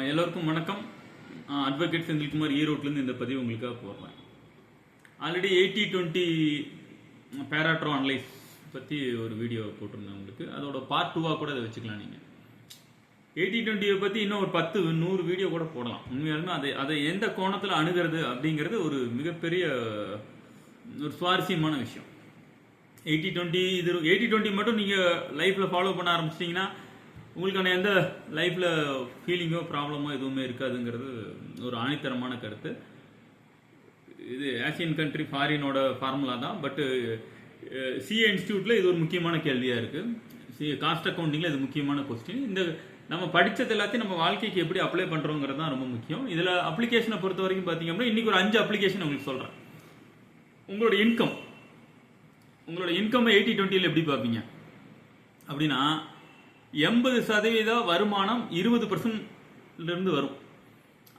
எல்லோருக்கும் வணக்கம். அட்வொகேட் செந்தில்குமார் ஈரோட்லேருந்து இந்த பதிவு உங்களுக்காக போடுறேன். ஆல்ரெடி 80-20 பேராட்ரோ அனலைஸ் பற்றி ஒரு வீடியோ போட்டிருந்தேன் உங்களுக்கு. அதோட பார்ட் 2 கூட அதை வச்சுக்கலாம். நீங்கள் 80-20 பற்றி இன்னும் ஒரு 10-100 வீடியோ கூட போடலாம். உண்மையாலுமே அதை எந்த கோணத்தில் அணுகிறது அப்படிங்கிறது ஒரு மிகப்பெரிய ஒரு சுவாரஸ்யமான விஷயம். 80-20 இது 80-20 மட்டும் நீங்கள் லைஃப்பில் ஃபாலோ பண்ண ஆரம்பிச்சிட்டிங்கன்னா உங்களுக்கான எந்த லைஃப்பில் ஃபீலிங்கோ ப்ராப்ளமோ எதுவுமே இருக்காதுங்கிறது ஒரு ஆணித்தரமான கருத்து. இது ஆசியன் கண்ட்ரி ஃபாரினோட ஃபார்முலா தான். பட்டு சிஏ இன்ஸ்டியூட்டில் இது ஒரு முக்கியமான கேள்வியாக இருக்குது. காஸ்ட் அக்கௌண்டிங்கில் இது முக்கியமான கொஸ்டின். இந்த நம்ம படித்தது எல்லாத்தையும் நம்ம வாழ்க்கைக்கு எப்படி அப்ளை பண்ணுறோங்கிறது தான் ரொம்ப முக்கியம். இதில் அப்ளிகேஷனை பொறுத்த வரைக்கும் பார்த்தீங்க அப்படின்னா இன்றைக்கி ஒரு 5 அப்ளிகேஷன் உங்களுக்கு சொல்கிறேன். உங்களோட இன்கம் 80-20 எப்படி பார்ப்பீங்க அப்படின்னா 80% வருமானம் 20% வரும்.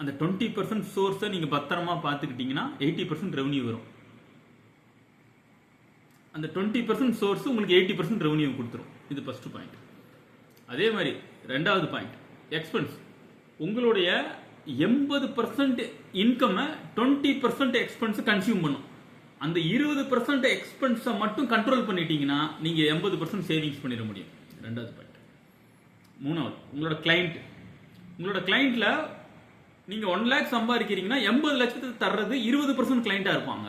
அந்த 20% சோர்ஸை நீங்கள் பத்திரமா பார்த்துக்கிட்டீங்கன்னா 80% ரெவன்யூ வரும். அந்த 20% சோர்ஸ் உங்களுக்கு 80% ரெவன்யூ கொடுத்துரும். இது ஃபர்ஸ்ட் பாயிண்ட். அதே மாதிரி ரெண்டாவது பாயிண்ட் எக்ஸ்பென்ஸ். உங்களுடைய 80% இன்கம்மை 20% எக்ஸ்பென்ஸ் கன்சியூம் பண்ணும். அந்த 20% எக்ஸ்பென்ஸை மட்டும் கண்ட்ரோல் பண்ணிட்டீங்கன்னா நீங்கள் 80% சேவிங்ஸ் பண்ணிட முடியும். ரெண்டாவது பாயிண்ட். மூணாவது உங்களோட கிளைண்ட்ல நீங்க 1 lakh சம்பாதிக்கிறீங்கன்னா 80 லட்சத்துக்கு தர்றது 20% கிளைண்டா இருப்பாங்க.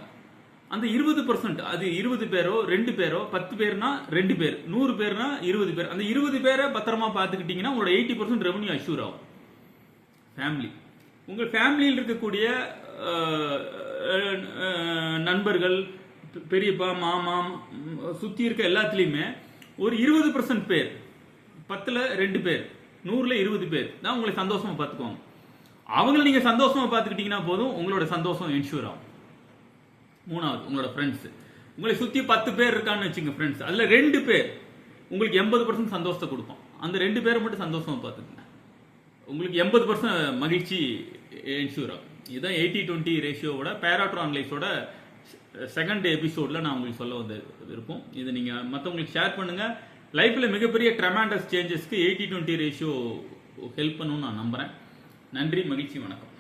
அந்த 20% அது 20 பேரோ 2 பேரோ 10 பேர்னா 2 பேர் 100 பேர்னா 20 பேர். அந்த 20 பேரை பத்திரமா பார்த்துக்கிட்டீங்கன்னா உங்களோட 80% ரெவன்யூ அஷ்யூர் ஆகும். ஃபேமிலி, உங்க ஃபேமிலியில் இருக்கக்கூடிய நண்பர்கள், பெரியப்பா, மாமா, சுத்தி இருக்க எல்லாத்துலயுமே ஒரு 20% பேர், 10ல் 2 பேர், 100ல் 20 பேர் தான் உங்களை சந்தோஷமா பார்த்துக்குவாங்க. அவங்களை நீங்க சந்தோஷமா பார்த்துக்கிட்டீங்கன்னா போதும், உங்களோட சந்தோஷம் என்ஷூர் ஆகும். மூணாவது உங்களோட ஃப்ரெண்ட்ஸ். உங்களை சுத்தி 10 பேர் இருக்கான்னு வச்சுங்க ஃப்ரெண்ட்ஸ். அதுல 2 பேர் உங்களுக்கு 80% சந்தோஷத்தை கொடுக்கும். அந்த 2 பேரை மட்டும் சந்தோஷமா பார்த்துக்குங்க. உங்களுக்கு 80% மகிழ்ச்சி என்ஷூர் ஆகும். இதுதான் 80-20 ரேஷியோவோட பேராட்ரோ அனலைஸோட செகண்ட் எபிசோட்ல நான் உங்களுக்கு சொல்ல வந்து இருப்போம். இதை நீங்க மற்றவங்களுக்கு ஷேர் பண்ணுங்க. லைஃப்பில் மிகப்பெரிய ட்ரெமாண்டஸ் சேஞ்சஸ்க்கு 80-20 ரேஷியோ ஹெல்ப் பண்ணணும்னு நான் நம்புகிறேன். நன்றி, மகிழ்ச்சி, வணக்கம்.